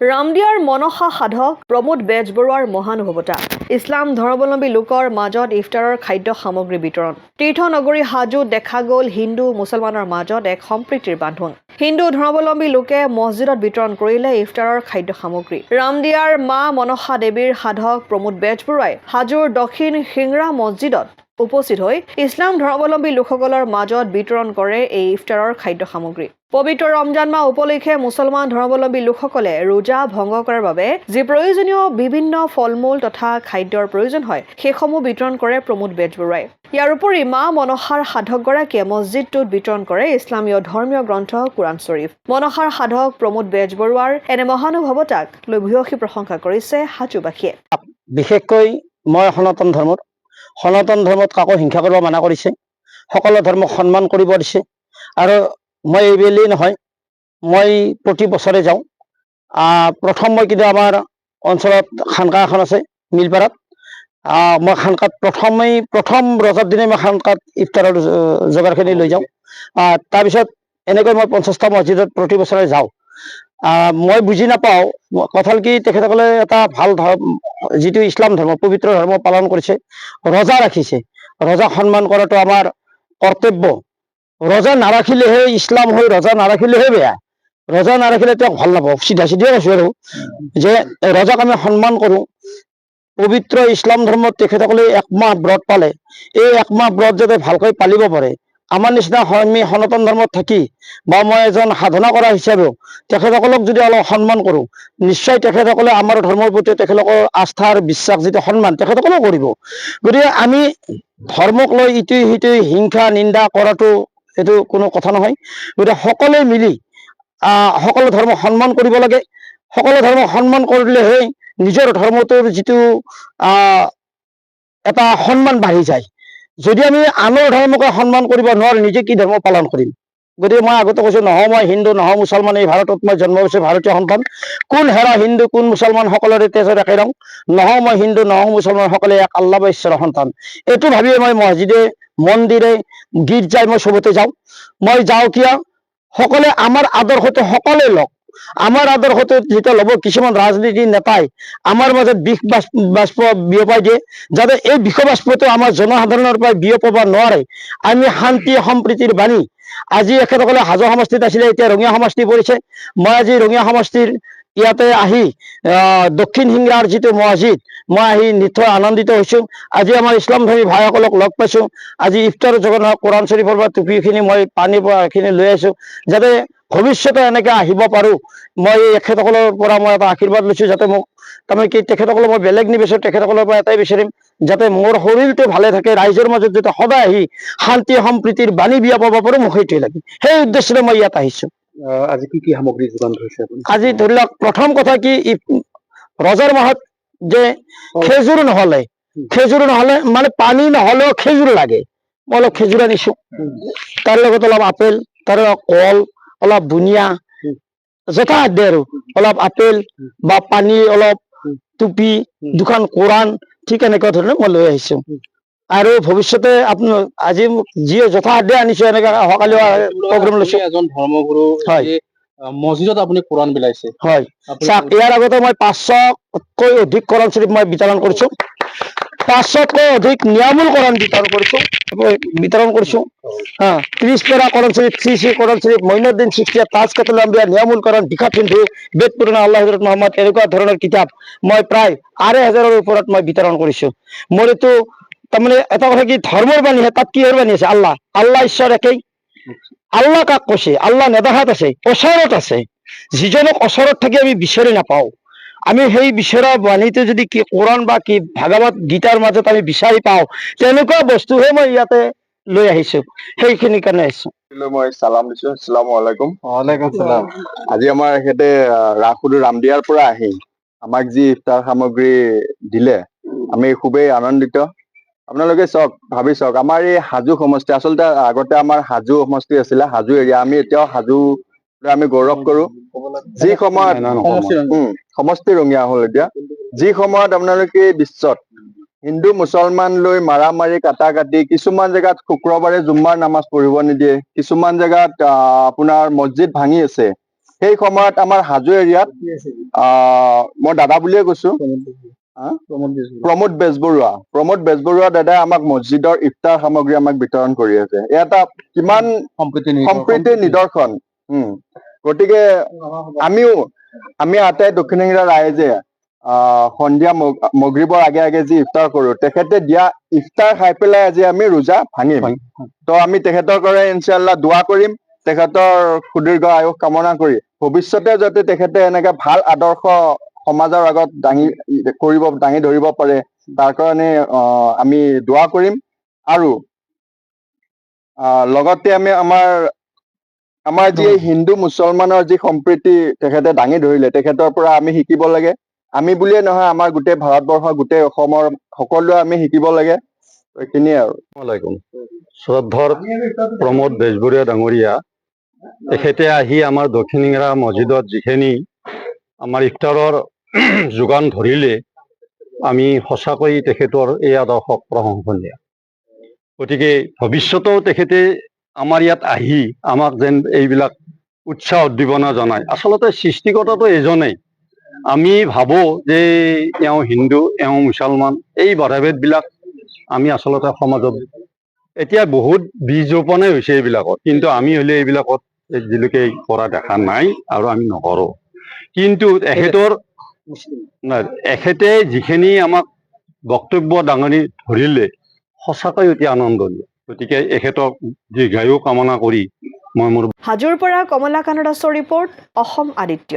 ৰামদিয়াৰ মনসা সাধক প্ৰমোদ বেজবৰুৱাৰ মহানুভৱতা ইছলাম ধৰ্মাৱলম্বী লোকৰ মাজত ইফতাৰৰ খাদ্য সামগ্ৰী বিতৰণ তীৰ্থনগৰী হাজোত দেখা গ'ল হিন্দু মুছলমানৰ মাজত এক সম্প্ৰীতিৰ বান্ধোন হিন্দু ধৰ্মাৱলম্বী লোকে মছজিদত বিতৰণ কৰিলে ইফতাৰৰ খাদ্য সামগ্ৰী ৰামদিয়াৰ মা মনসা দেৱীৰ সাধক প্ৰমোদ বেজবৰুৱাই হাজোৰ দক্ষিণ সিংৰা মছজিদত উপস্থিত হৈ ইছলাম ধৰ্মাৱলম্বী লোকসকলৰ মাজত বিতৰণ কৰে এই ইফতাৰৰ খাদ্য সামগ্ৰী পবিত্ৰ ৰমজান মাহ উপলক্ষে মুছলমান ধৰ্মাৱলম্বী লোকসকলে ৰোজা ভংগ কৰাৰ বাবে যি প্ৰয়োজনীয় বিভিন্ন ফল-মূল তথা খাদ্যৰ প্ৰয়োজন হয় সেইসমূহ বিতৰণ কৰে প্ৰমোদ বেজবৰুৱাই ইয়াৰ উপৰি মা মনসাৰ সাধকগৰাকীয়ে মছজিদটোত বিতৰণ কৰে ইছলামীয় ধৰ্মীয় গ্ৰন্থ কুৰাণ শ্বৰীফ মনসাৰ সাধক প্ৰমোদ বেজবৰুৱাৰ এনে মহানুভৱতাক লৈ ভূয়সী প্ৰশংসা কৰিছে হাজোবাসীয়ে বিশেষকৈ মই সনাতন ধৰ্মত কাকো হিংসা কৰিব মানা কৰিছে সকলো ধৰ্মক সন্মান কৰিব দিছে আৰু মই এইবেলি নহয় মই প্ৰতি বছৰে যাওঁ প্ৰথম মই কিন্তু আমাৰ অঞ্চলত খানকা এখন আছে মিলপাৰাত মই খানকাত প্ৰথম ৰজাৰ দিনে মই খানকাত ইফতাৰৰ যোগাৰখিনি লৈ যাওঁ তাৰপিছত এনেকৈ মই 50টা মছজিদত প্ৰতি বছৰে যাওঁ মই বুজি নাপাওঁ কথা হ'ল কি তেখেতসকলে এটা ভাল যিটো ইছলাম ধৰ্ম পবিত্ৰ ধৰ্ম পালন কৰিছে ৰজা ৰাখিছে ৰজা সন্মান কৰাটো আমাৰ কৰ্তব্য ৰজা নাৰাখিলেহে ইছলাম হৈ ৰজা নাৰাখিলেহে বেয়া ৰজা নাৰাখিলে তেওঁক ভাল নাপাওঁ চিধা কৈছো আৰু যে ৰজাক আমি সন্মান কৰোঁ পবিত্ৰ ইছলাম ধৰ্মত তেখেতসকলে একমাহ ব্ৰত পালে এই একমাহ ব্ৰত যাতে ভালকৈ পালিব পাৰে আমাৰ নিচিনা আমি সনাতন ধৰ্মত থাকি বা মই এজন সাধনা কৰা হিচাপেও তেখেতসকলক যদি অলপ সন্মান কৰোঁ নিশ্চয় তেখেতসকলে আমাৰ ধৰ্মৰ প্ৰতি তেখেতলোকৰ আস্থাৰ বিশ্বাস যিটো সন্মান তেখেতসকলেও কৰিব গতিকে আমি ধৰ্মক লৈ ইটোৱে সিটোৱে হিংসা নিন্দা কৰাটো এইটো কোনো কথা নহয় গতিকে সকলোৱে মিলি সকলো ধৰ্মক সন্মান কৰিব লাগে সকলো ধৰ্মক সন্মান কৰিলেহে নিজৰ ধৰ্মটোৰ যিটো এটা সন্মান বাঢ়ি যায় যদি আমি আনৰ ধৰ্মকে সন্মান কৰিব নোৱাৰো নিজে কি ধৰ্ম পালন কৰিম গতিকে মই আগতে কৈছো নহয় মই হিন্দু নহয় মুছলমান এই ভাৰতত মই জন্ম হৈছো ভাৰতীয় সন্তান কোন হেৰা হিন্দু কোন মুছলমান সকলোৰে তেজৰ একে ৰং নহয় মই হিন্দু নহয় মুছলমান সকলে এক আল্লাহ বা ঈশ্বৰৰ সন্তান এইটো ভাবিয়ে মই মছজিদে মন্দিৰে গীৰ্জাই মই চবতে যাওঁ মই যাওঁ কিয় সকলে আমাৰ আদৰ্শটো সকলোৱে লওক আমাৰ আদৰ্শটো যেতিয়া ল'ব কিছুমান ৰাজনীতিৰ নেতাই আমাৰ মাজত বিষ বাষ্প বিয়পাই দিয়ে যাতে এই বিষ বাষ্পটো আমাৰ জনসাধাৰণৰ পৰা বিয়পাব নোৱাৰে আমি শান্তি সম্প্ৰীতিৰ বাণী আজি এখেতসকলে হাজো সমষ্টিত আছিলে এতিয়া ৰঙিয়া সমষ্টি পৰিছে মই আজি ৰঙিয়া সমষ্টিৰ ইয়াতে আহি দক্ষিণ সিংৰাৰ যিটো মছজিদ মই আহি নিশ্চয় আনন্দিত হৈছো আজি আমাৰ ইছলাম ধৰ্মী ভাইসকলক লগ পাইছো আজি ইফতাৰ যোগান কোৰাণ শ্বৰীফৰ পৰা টুপিখিনি মই পানীৰ পৰা এইখিনি লৈ আহিছো যাতে ভৱিষ্যতে এনেকৈ আহিব পাৰোঁ মই এখেতসকলৰ পৰা মই এটা আশীৰ্বাদ লৈছোঁ যাতে মোক তাৰমানে কি তেখেতসকলক মই বেলেগ নিবিচাৰোঁ তেখেতসকলৰ পৰা এটাই বিচাৰিম যাতে মোৰ শৰীৰটো ভালে থাকে ৰাইজৰ মাজত যাতে সদায় আহি শান্তি সম্প্ৰীতিৰ বাণী বিয়পাব পাৰোঁ মোক সেইটোৱে লাগে সেই উদ্দেশ্যৰে মই ইয়াত আহিছোঁ আজি কি সামগ্ৰী যোগান ধৰিছে আজি ধৰি লওক প্ৰথম কথা কি ৰজাৰ মাহত যে খেজুৰ নহ'লে মানে পানী নহ'লেও খেজুৰ লাগে মই অলপ খেজুৰ আনিছোঁ তাৰ লগত অলপ আপেল তাৰ কল অলপ বুনিয়া যথাসাধ্য আৰু অলপ আপেল বা পানী অলপ টুপি দুখন কোৰাণ ঠিক এনেকুৱা ধৰণে মই লৈ আহিছোঁ আৰু ভৱিষ্যতে আপুনি আজি যি যথাসাধ্য আনিছোঁ এনেকৈ অহাকালিও প্ৰগ্ৰেম লৈছোঁ এজন ধৰ্মগুৰু হয় মছজিদত আপুনি কোৰাণ বিলাইছে হয় চাওক ইয়াৰ আগতে মই 500তকৈ অধিক কোৰাণ শ্বৰীফ মই বিতৰণ কৰিছোঁ 500তকৈ অধিক নিয়ামুল কোৰাণ বিতৰণ কৰিছোঁ 30 পেৰা কোৰাণ শ্বৰীফ শ্ৰী কোৰাণ শ্বৰীফ মঈনুদ্দিন চিস্তিয়া তাজ কাতুল আম্বিয়া নিয়ামুল কোৰাণ দীক্ষা সিন্ধু বেদ পুৰাণ আল্লাহ হযৰত মুহাম্মদ এনেকুৱা ধৰণৰ কিতাপ মই প্ৰায় 2,500ৰ ওপৰত মই বিতৰণ কৰিছোঁ মোৰ এইটো তাৰমানে এটা কথা কি ধৰ্মৰ বাণীহে তাত কিহৰ বাণী আছে আল্লাহ ঈশ্বৰ একেই আল্লাহ কাক কৈছে আল্লাহ নেদেখাত আছে ওচৰত আছে যিজনক ওচৰত থাকি আমি বিচাৰি নাপাওঁ আমি সেই বিচৰা বাণীটো যদি কি কোৰাণ বা কি ভাগৱত গীতাৰ মাজত আমি বিচাৰি পাওঁ তেনেকুৱা বস্তুহে মই ইয়াতে লৈ আহিছোঁ সেইখিনিৰ কাৰণে আহিছোঁ মই সালাম দিছোঁ আসসালামু আলাইকুম ওয়ালাইকুম সালাম আজি আমাৰ এখেতে ৰাসুদু ৰামদিয়াৰ পৰা আহি আমাক যি ইফতাৰ সামগ্ৰী দিলে আমি খুবেই আনন্দিত আপোনালোকে চাওক ভাবি চাওক আমাৰ এই হাজো সমষ্টি আচলতে আগতে আমাৰ হাজো সমষ্টি আছিলে হাজো এৰিয়া আমি এতিয়াও হাজো আমি গৌৰৱ কৰোঁ যি সময়ত সমষ্টি ৰঙিয়া হ'ল এতিয়া যি সময়ত আপোনালোকে বিশ্বত হিন্দু মুছলমান লৈ মাৰামাৰি কাটাকাটি কিছুমান জেগাত শুক্ৰবাৰে জুম্মাৰ নামাজ পঢ়িব নিদিয়ে কিছুমান জেগাত আপোনাৰ মছজিদ ভাঙি আছে সেই সময়ত আমাৰ হাজো এৰিয়াত মই দাদা বুলিয়ে কৈছো, প্ৰমোদ বেজবৰুৱা দাদাই আমাক মছজিদৰ ইফতাৰ সামগ্ৰী আমাক বিতৰণ কৰি আছে। এটা কিমান সম্প্ৰীতিৰ নিদৰ্শন। গতিকে আমি আটাই দক্ষিণ হিংৰা ৰাইজে সন্ধিয়া মগৰিবৰ আগে আগে যি ইফতাৰ কৰো, তেখেতে দিয়া ইফতাৰ খাই পেলাই আজি আমি ৰোজা ভাঙিম। তো আমি তেখেতৰ কাৰণে ইনশাআল্লাহ দোৱা কৰিম, তেখেতৰ সুদীৰ্ঘ আয়ুস কামনা কৰি ভৱিষ্যতে যাতে তেখেতে এনেকে ভাল আদৰ্শ সমাজৰ আগত দাঙি ধৰিব পাৰে, তাৰ কাৰণে আমি দোৱা কৰিম। আৰু লগতে আমি আমাৰ যি হিন্দু মুছলমানৰ যি সম্প্ৰীতি তেখেতে দাঙি ধৰিলে, তেখেতৰ পৰা আমি শিকিব লাগে। আমি বুলিয়ে নহয়, আমাৰ গোটেই ভাৰতবৰ্ষৰ গোটেই অসমৰ সকলোৱে আমি শিকিব লাগে। এইখিনিয়ে আৰু। শ্ৰদ্ধাৰ প্ৰমোদ বেজবৰুৱা ডাঙৰীয়া, তেখেতে আহি আমাৰ দক্ষিণ হিংৰা মছজিদত যিখিনি আমাৰ ইফতাৰৰ যোগান ধৰিলে, আমি সঁচাকৈ তেখেতৰ এই আদৰ্শক প্ৰশংসনীয়। গতিকে ভৱিষ্যতেও তেখেতে আমাৰ ইয়াত আহি আমাক যেন এইবিলাক উৎসাহ উদ্দীপনা জনায়। আচলতে সৃষ্টিকৰ্তাটো এজনেই। আমি ভাবোঁ যে এওঁ হিন্দু, এওঁ মুছলমান, এই ভেদাভেদবিলাক আমি আচলতে সমাজত এতিয়া বহুত বীজ ৰোপণে হৈছে এইবিলাকত, কিন্তু আমি হ'লে এইবিলাকত আজিলৈকে কৰা দেখা নাই আৰু আমি নকৰোঁ। কিন্তু এখেতে যিখিনি আমাক বক্তব্য দাঙি ধৰিলে, সঁচাকৈ অতি আনন্দনীয়। গতিকে এখেতক দীৰ্ঘায়ু কামনা কৰি মই মোৰ হাজোৰ পৰা কমলাকান্ত দাসৰ ৰিপৰ্ট, অসম আদিত্য।